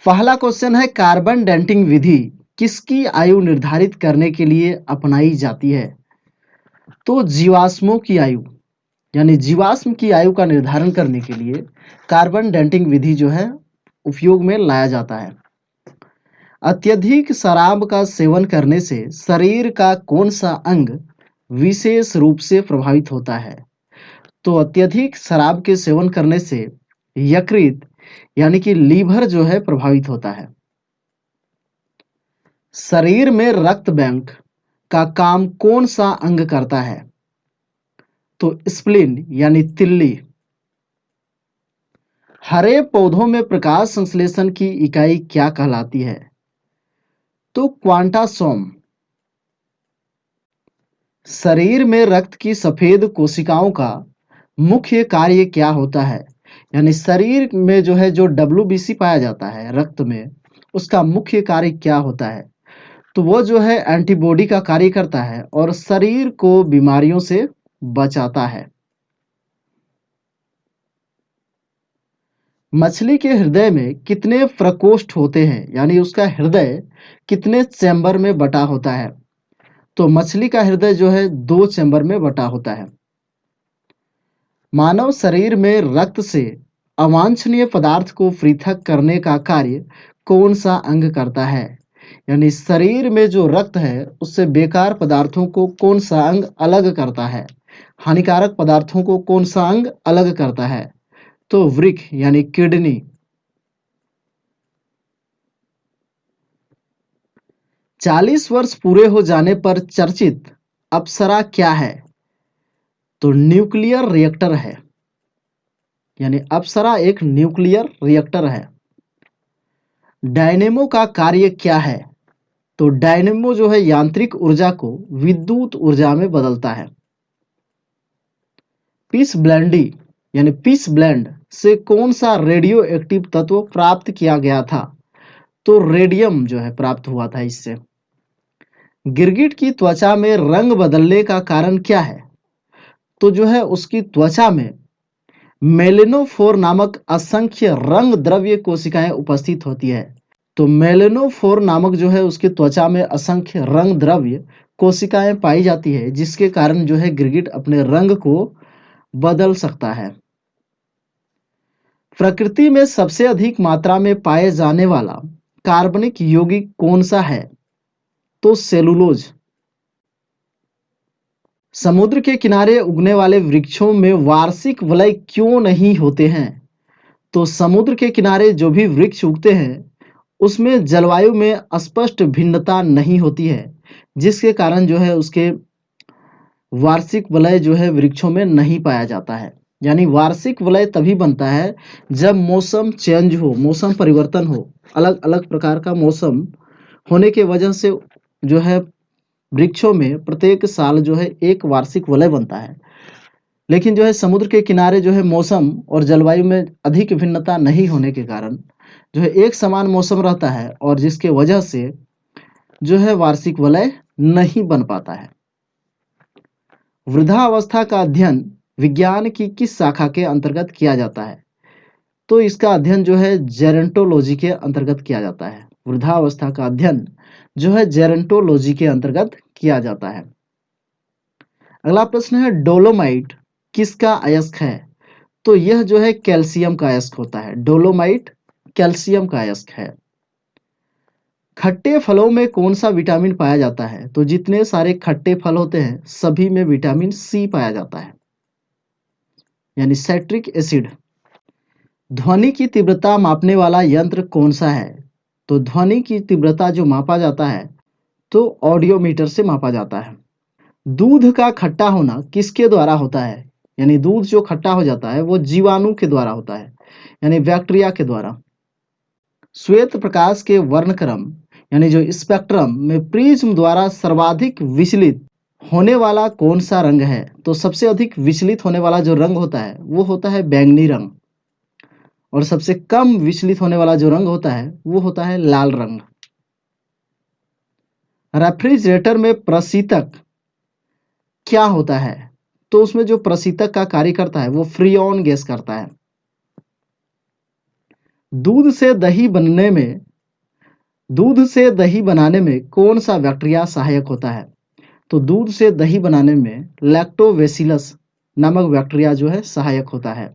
पहला क्वेश्चन है carbon dating विधि किसकी आयु निर्धारित करने के लिए अपनाई जाती है? तो जीवाश्मों की आयु यानी जीवाश्म की आयु का निर्धारण करने के लिए कार्बन डेटिंग विधि जो है उपयोग में लाया जाता है। अत्यधिक शराब का सेवन करने से शरीर का कौन सा अंग विशेष रूप से प्रभावित होता है? तो अत्यधिक शराब के सेवन करने से यकृत यानी कि लीवर जो है प्रभावित होता है। शरीर में रक्त बैंक का काम कौन सा अंग करता है? तो स्प्लीन यानी तिल्ली। हरे पौधों में प्रकाश संश्लेषण की इकाई क्या कहलाती है? तो क्वांटासोम। शरीर में रक्त की सफेद कोशिकाओं का मुख्य कार्य क्या होता है? यानी शरीर में जो है जो WBC पाया जाता है रक्त में, उसका मुख्य कार्य क्या होता है? तो वो जो है एंटीबॉडी का कार्य करता है और शरीर को बीमारियों से बचाता है। मछली के हृदय में कितने प्रकोष्ठ होते हैं? यानी उसका हृदय कितने चैम्बर में बटा होता है? तो मछली का हृदय जो है 2 चैम्बर में बटा होता है। मानव शरीर में रक्त से अवांछनीय पदार्थ को पृथक करने का कार्य कौन सा अंग करता है? यानी शरीर में जो रक्त है उससे बेकार पदार्थों को कौन सा अंग अलग करता है? हानिकारक पदार्थों को कौन सा अंग अलग करता है? तो वृक्क यानी किडनी। 40 वर्ष पूरे हो जाने पर चर्चित अप्सरा क्या है? तो न्यूक्लियर रिएक्टर है। यानी अप्सरा एक न्यूक्लियर रिएक्टर है। डायनेमो का कार्य क्या है? तो डायनेमो जो है यांत्रिक ऊर्जा को विद्युत ऊर्जा में बदलता है। पीस ब्लेंडी यानी पीस ब्लेंड से कौन सा रेडियो एक्टिव तत्व प्राप्त किया गया था? तो रेडियम जो है प्राप्त हुआ था इससे। गिरगिट की त्वचा में रंग बदलने का कारण क्या है? तो जो है उसकी त्वचा में मेलेनोफोर नामक असंख्य रंग द्रव्य कोशिकाएं उपस्थित होती है। तो मेलेनोफोर नामक जो है उसकी त्वचा में असंख्य रंग द्रव्य कोशिकाएं पाई जाती है जिसके कारण जो है गिरगिट अपने रंग को बदल सकता है। प्रकृति में सबसे अधिक मात्रा में पाए जाने वाला कार्बनिक यौगिक कौन सा है? तो सेलुलोज। समुद्र के किनारे उगने वाले वृक्षों में वार्षिक वलय क्यों नहीं होते हैं? तो समुद्र के किनारे जो भी वृक्ष उगते हैं उसमें जलवायु में स्पष्ट भिन्नता नहीं होती है जिसके कारण जो है उसके वार्षिक वलय जो है वृक्षों में नहीं पाया जाता है। यानी वार्षिक वलय तभी बनता है जब मौसम चेंज हो, मौसम परिवर्तन हो, अलग अलग प्रकार का मौसम होने के वजह से जो है वृक्षों में प्रत्येक साल जो है एक वार्षिक वलय बनता है। लेकिन जो है समुद्र के किनारे जो है मौसम और जलवायु में अधिक भिन्नता नहीं होने के कारण जो है एक समान मौसम रहता है और जिसके वजह से जो है वार्षिक वलय नहीं बन पाता है। वृद्धावस्था का अध्ययन विज्ञान की किस शाखा के अंतर्गत किया जाता है? तो इसका अध्ययन जो है जेरेंटोलॉजी के अंतर्गत किया जाता है। वृद्धावस्था का अध्ययन जो है जेरेंटोलॉजी के अंतर्गत किया जाता है। अगला प्रश्न है डोलोमाइट किसका अयस्क है? तो यह जो है कैल्शियम का अयस्क होता है। डोलोमाइट कैल्शियम का अयस्क है। खट्टे फलों में कौन सा विटामिन पाया जाता है? तो जितने सारे खट्टे फल होते हैं सभी में विटामिन सी पाया जाता है यानी साइट्रिक एसिड। ध्वनि की तीव्रता मापने वाला यंत्र कौन सा है? तो ध्वनि की तीव्रता जो मापा जाता है तो ऑडियोमीटर से मापा जाता है। दूध का खट्टा होना किसके द्वारा होता है? यानी दूध जो खट्टा हो जाता है वो जीवाणु के द्वारा होता है यानी बैक्टीरिया के द्वारा। श्वेत प्रकाश के वर्णक्रम यानी जो स्पेक्ट्रम में प्रिज्म द्वारा सर्वाधिक विचलित होने वाला कौन सा रंग है? तो सबसे अधिक विचलित होने वाला जो रंग होता है वो होता है बैंगनी रंग और सबसे कम विचलित होने वाला जो रंग होता है वो होता है लाल रंग। रेफ्रिजरेटर में प्रशीतक क्या होता है? तो उसमें जो प्रशीतक का कार्य करता है वो फ्रीऑन गैस करता है। दूध से दही बनने में दूध से दही बनाने में कौन सा बैक्टीरिया सहायक होता है? तो दूध से दही बनाने में लैक्टोबैसिलस नामक बैक्टीरिया जो है सहायक होता है।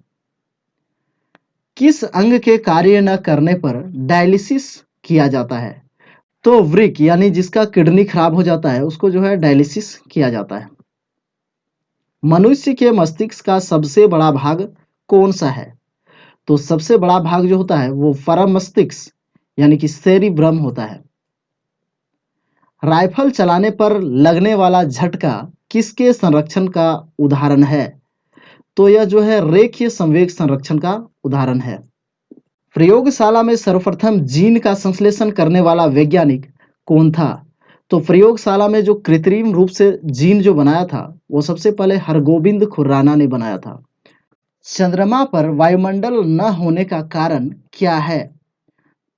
किस अंग के कार्य न करने पर डायलिसिस किया जाता है? तो वृक्क यानी जिसका किडनी खराब हो जाता है उसको जो है डायलिसिस किया जाता है। मनुष्य के मस्तिष्क का सबसे बड़ा भाग कौन सा है? तो सबसे बड़ा भाग जो होता है वो परम मस्तिष्क यानी कि सेरिब्रम होता है। राइफल चलाने पर लगने वाला झटका किसके संरक्षण का उदाहरण है? तो यह जो है रेखीय संवेग संरक्षण का उदाहरण है। प्रयोगशाला में सर्वप्रथम जीन का संश्लेषण करने वाला वैज्ञानिक कौन था? तो प्रयोगशाला में जो कृत्रिम रूप से जीन जो बनाया था वो सबसे पहले हरगोविंद खुराना ने बनाया था। चंद्रमा पर वायुमंडल न होने का कारण क्या है?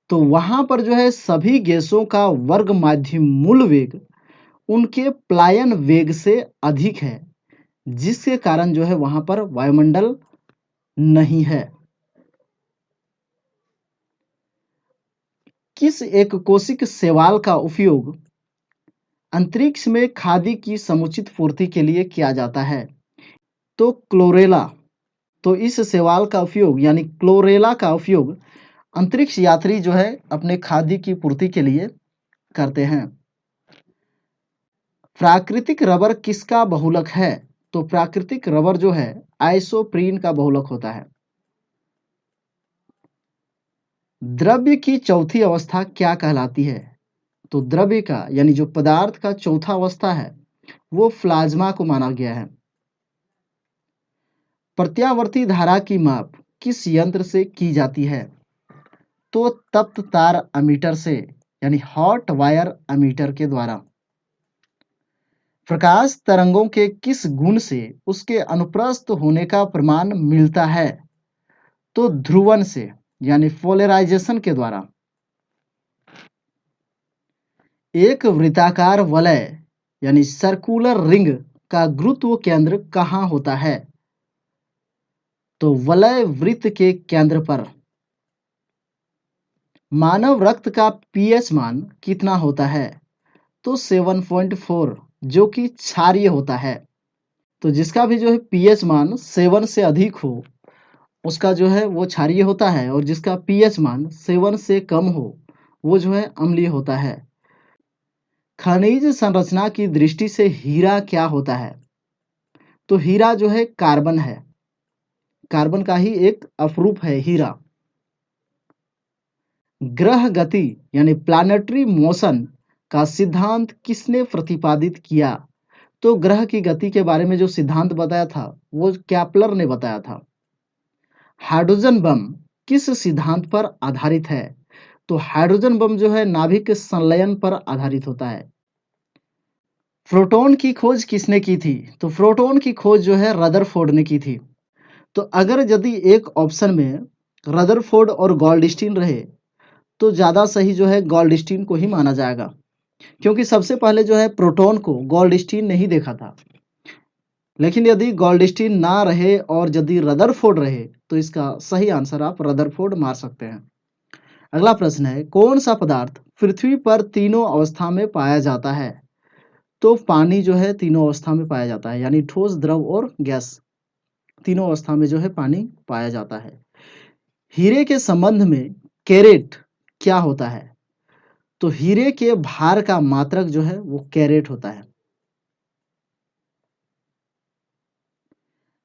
तो वहां पर जो है सभी गैसों का वर्ग माध्यम मूल वेग उनके पलायन वेग से अधिक है, जिसके कारण जो है वहां पर वायुमंडल नहीं है। किस एक कोशिक शैवाल का उपयोग अंतरिक्ष में खाद्य की समुचित पूर्ति के लिए किया जाता है? तो क्लोरेला। तो इस शैवाल का उपयोग यानी क्लोरेला का उपयोग अंतरिक्ष यात्री जो है अपने खाद्य की पूर्ति के लिए करते हैं। प्राकृतिक रबर किसका बहुलक है? तो प्राकृतिक रबर जो है आइसोप्रीन का बहुलक होता है। द्रव्य की चौथी अवस्था क्या कहलाती है? तो द्रव्य का यानी जो पदार्थ का चौथा अवस्था है वो प्लाज्मा को माना गया है। प्रत्यावर्ती धारा की माप किस यंत्र से की जाती है? तो तप्त तार अमीटर से यानी हॉट वायर अमीटर के द्वारा। प्रकाश तरंगों के किस गुण से उसके अनुप्रस्थ होने का प्रमाण मिलता है? तो ध्रुवन से यानी पोलराइजेशन के द्वारा। एक वृत्ताकार वलय यानी सर्कुलर रिंग का गुरुत्व केंद्र कहाँ होता है? तो वलय वृत्त के केंद्र पर। मानव रक्त का पीएच मान कितना होता है? तो 7.4 जो कि क्षारीय होता है। तो जिसका भी जो है पीएच मान 7 से अधिक हो उसका जो है वो क्षारीय होता है, और जिसका पीएच मान 7 से कम हो वो जो है अम्लीय होता है। खनिज संरचना की दृष्टि से हीरा क्या होता है? तो हीरा जो है कार्बन है, कार्बन का ही एक अपरूप है हीरा। ग्रह गति यानी प्लैनेटरी मोशन का सिद्धांत किसने प्रतिपादित किया? तो ग्रह की गति के बारे में जो सिद्धांत बताया था वो कैप्लर ने बताया था। हाइड्रोजन बम किस सिद्धांत पर आधारित है? तो हाइड्रोजन बम जो है नाभिक संलयन पर आधारित होता है। प्रोटॉन की खोज किसने की थी? तो प्रोटॉन की खोज जो है रदरफोर्ड ने की थी। तो अगर यदि एक ऑप्शन में रदरफोर्ड और गोल्डस्टीन रहे तो ज़्यादा सही जो है गोल्डस्टीन को ही माना जाएगा, क्योंकि सबसे पहले जो है प्रोटॉन को गोल्डस्टीन ने ही देखा था। लेकिन यदि गोल्डस्टीन ना रहे और यदि रदरफोर्ड रहे तो इसका सही आंसर आप रदरफोर्ड मार सकते हैं। अगला प्रश्न है, कौन सा पदार्थ पृथ्वी पर तीनों अवस्था में पाया जाता है? तो पानी जो है तीनों अवस्था में पाया जाता है, यानी ठोस, द्रव और गैस तीनों अवस्था में जो है पानी पाया जाता है। हीरे के संबंध में कैरेट क्या होता है? तो हीरे के भार का मात्रक जो है वो कैरेट होता है।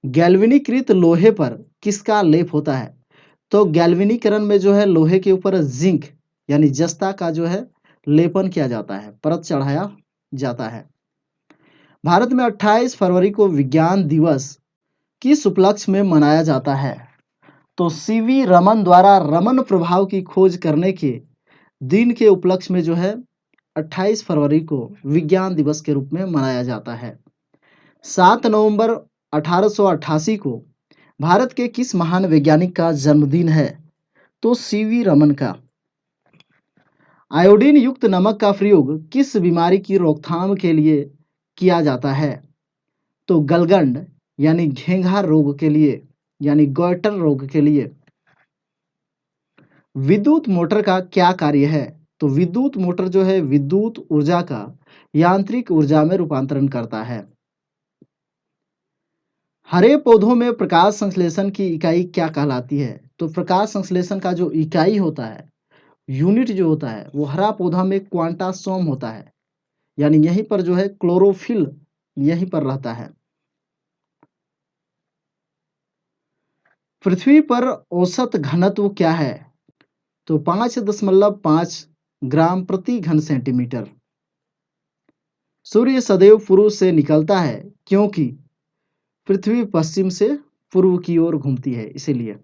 गैल्वेनीकृत लोहे पर किसका लेप होता है? तो गैल्वेनीकरण में जो है लोहे के ऊपर जिंक यानी जस्ता का जो है लेपन किया जाता है, परत चढ़ाया जाता है। भारत में 28 फरवरी को विज्ञान दिवस किस उपलक्ष्य में मनाया जाता है? तो सीवी रमन द्वारा रमन प्रभाव की खोज करने के दिन के उपलक्ष्य में जो है 28 फरवरी को विज्ञान दिवस के रूप में मनाया जाता है। 7 नवंबर 1888 को भारत के किस महान वैज्ञानिक का जन्मदिन है? तो सीवी रमन का। आयोडीन युक्त नमक का प्रयोग किस बीमारी की रोकथाम के लिए किया जाता है? तो गलगंड यानी घेंघा रोग के लिए, यानी गॉइटर रोग के लिए। विद्युत मोटर का क्या कार्य है? तो विद्युत मोटर जो है विद्युत ऊर्जा का यांत्रिक ऊर्जा में रूपांतरण करता है। हरे पौधों में प्रकाश संश्लेषण की इकाई क्या कहलाती है? तो प्रकाश संश्लेषण का जो इकाई होता है, यूनिट जो होता है, वो हरा पौधा में क्वांटासोम होता है। यानी यहीं पर जो है क्लोरोफिल यहीं पर रहता है। पृथ्वी पर औसत घनत्व क्या है? तो 5.5 ग्राम प्रति घन सेंटीमीटर। सूर्य सदैव पूर्व से निकलता है क्योंकि पृथ्वी पश्चिम से पूर्व की ओर घूमती है, इसीलिए।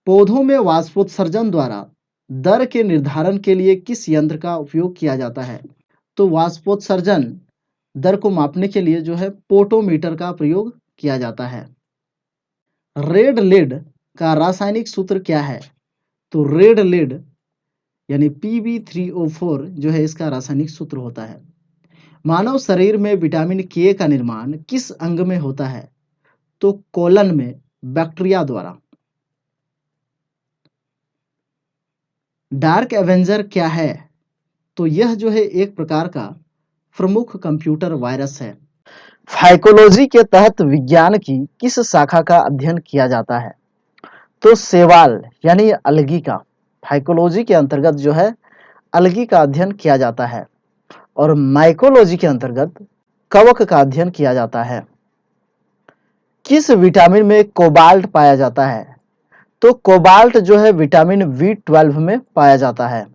पौधों में वाष्पोत्सर्जन द्वारा दर के निर्धारण के लिए किस यंत्र का उपयोग किया जाता है? तो वाष्पोत्सर्जन दर को मापने के लिए जो है पोटोमीटर का प्रयोग किया जाता है। रेड लीड का रासायनिक सूत्र क्या है? तो रेड लीड यानी Pb3O4 जो है इसका रासायनिक सूत्र होता है। मानव शरीर में विटामिन के का निर्माण किस अंग में होता है? तो कोलन में बैक्टीरिया द्वारा। डार्क एवेंजर क्या है? तो यह जो है एक प्रकार का प्रमुख कंप्यूटर वायरस है। फाइकोलॉजी के तहत विज्ञान की किस शाखा का अध्ययन किया जाता है? तो शैवाल यानी अलगी का। फाइकोलॉजी के अंतर्गत जो है अलगी का अध्ययन किया जाता है और माइकोलॉजी के अंतर्गत कवक का अध्ययन किया जाता है। किस विटामिन में कोबाल्ट पाया जाता है? तो कोबाल्ट जो है विटामिन B12 में पाया जाता है।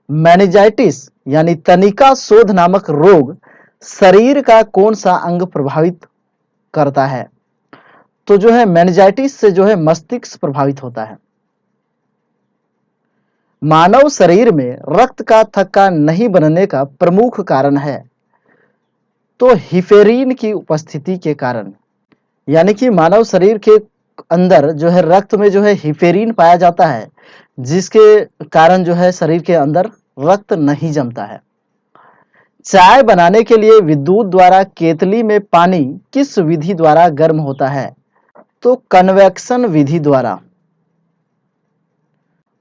मेनिंजाइटिस यानी तनिका शोथ नामक रोग शरीर का कौन सा अंग प्रभावित करता है? तो जो है मेनिंजाइटिस से जो है मस्तिष्क प्रभावित होता है। मानव शरीर में रक्त का थक्का नहीं बनने का प्रमुख कारण है? तो हिफेरिन की उपस्थिति के कारण। यानी कि मानव शरीर के अंदर जो है रक्त में जो है हिफेरिन पाया जाता है, जिसके कारण जो है शरीर के अंदर रक्त नहीं जमता है। चाय बनाने के लिए विद्युत द्वारा केतली में पानी किस विधि द्वारा गर्म होता है? तो कन्वेक्शन विधि द्वारा।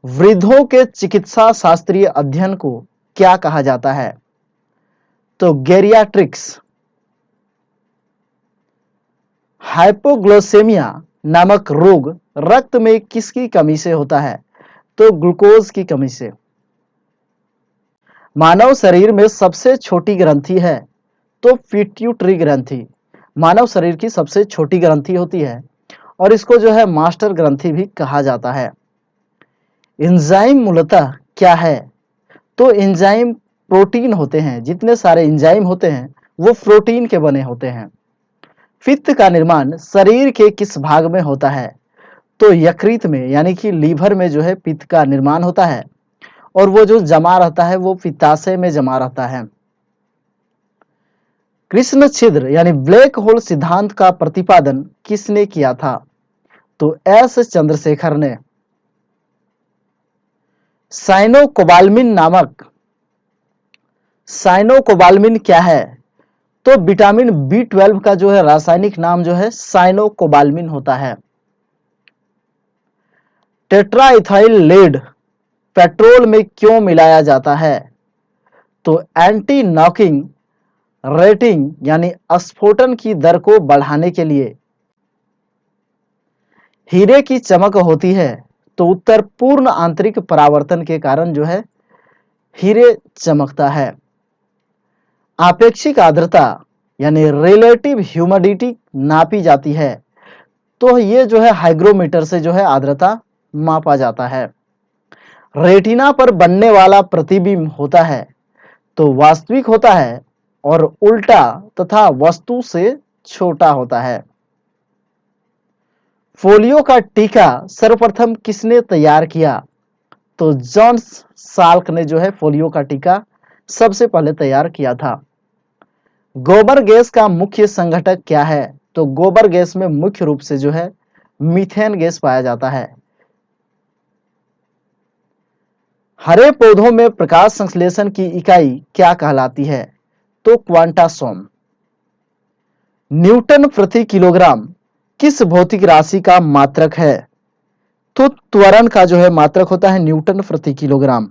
वृद्धों के चिकित्सा शास्त्रीय अध्ययन को क्या कहा जाता है? तो गेरियाट्रिक्स। हाइपोग्लाइसेमिया नामक रोग रक्त में किसकी कमी से होता है? तो ग्लूकोज की कमी से। मानव शरीर में सबसे छोटी ग्रंथि है? तो पिट्यूटरी ग्रंथि मानव शरीर की सबसे छोटी ग्रंथि होती है और इसको जो है मास्टर ग्रंथि भी कहा जाता है। एंजाइम मूलतः क्या है? तो एंजाइम प्रोटीन होते हैं। जितने सारे एंजाइम होते हैं वो प्रोटीन के बने होते हैं। पित्त का निर्माण शरीर के किस भाग में होता है? तो यकृत में यानी कि लीवर में जो है पित्त का निर्माण होता है और वो जो जमा रहता है वो पित्ताशय में जमा रहता है। कृष्ण छिद्र यानी ब्लैक होल सिद्धांत का प्रतिपादन किसने किया था? तो एस चंद्रशेखर ने। साइनोकोबाल्मिन क्या है? तो विटामिन B12 का जो है रासायनिक नाम जो है साइनोकोबाल्मिन होता है। टेट्राइथाइल लेड पेट्रोल में क्यों मिलाया जाता है? तो एंटी नॉकिंग रेटिंग यानी स्फोटन की दर को बढ़ाने के लिए। हीरे की चमक होती है तो उत्तर पूर्ण आंतरिक परावर्तन के कारण जो है हीरे चमकता है। आपेक्षिक आर्द्रता यानी रिलेटिव ह्यूमिडिटी नापी जाती है तो ये जो है हाइग्रोमीटर से जो है आर्द्रता मापा जाता है। रेटिना पर बनने वाला प्रतिबिंब होता है तो वास्तविक होता है और उल्टा तथा वस्तु से छोटा होता है। पोलियो का टीका सर्वप्रथम किसने तैयार किया? तो जॉन साल्क ने जो है पोलियो का टीका सबसे पहले तैयार किया था। गोबर गैस का मुख्य संघटक क्या है? तो गोबर गैस में मुख्य रूप से जो है मीथेन गैस पाया जाता है। हरे पौधों में प्रकाश संश्लेषण की इकाई क्या कहलाती है? तो क्वांटासोम। न्यूटन प्रति किलोग्राम किस भौतिक राशि का मात्रक है? तो त्वरण का जो है मात्रक होता है न्यूटन प्रति किलोग्राम।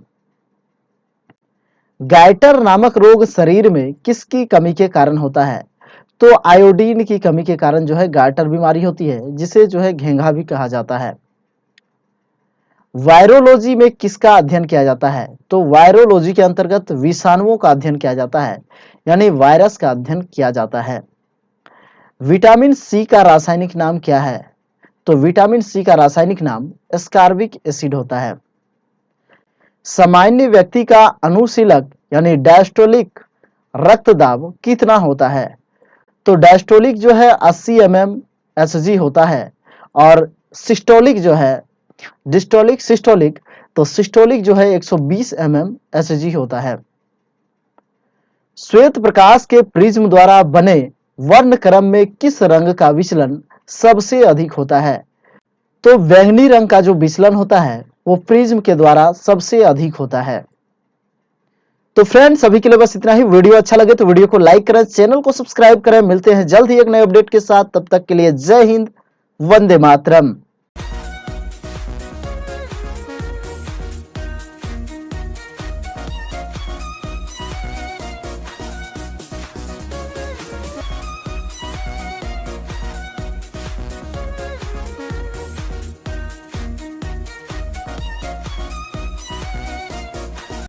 गाइटर नामक रोग शरीर में किसकी कमी के कारण होता है? तो आयोडीन की कमी के कारण जो है गाइटर बीमारी होती है, जिसे जो है घेंघा भी कहा जाता है। वायरोलॉजी में किसका अध्ययन किया जाता है? तो वायरोलॉजी के अंतर्गत विषाणुओं का अध्ययन किया जाता है, यानी वायरस का अध्ययन किया जाता है। विटामिन सी का रासायनिक नाम क्या है? तो विटामिन सी का रासायनिक नाम एस्कॉर्बिक एसिड होता है। सामान्य व्यक्ति का अनुशीलक यानी डायस्टोलिक रक्तदाब कितना होता है? तो डायस्टोलिक जो है 80 mmHg होता है, और सिस्टोलिक जो है डिस्टोलिक सिस्टोलिक, तो सिस्टोलिक जो है 120 mmHg होता है। श्वेत प्रकाश के प्रिज्म द्वारा बने वर्ण क्रम में किस रंग का विचलन सबसे अधिक होता है? तो बैंगनी रंग का जो विचलन होता है वो प्रिज्म के द्वारा सबसे अधिक होता है। तो फ्रेंड्स, अभी के लिए बस इतना ही। वीडियो अच्छा लगे तो वीडियो को लाइक करें, चैनल को सब्सक्राइब करें। मिलते हैं जल्द ही एक नए अपडेट के साथ, तब तक के लिए जय हिंद, वंदे मातरम।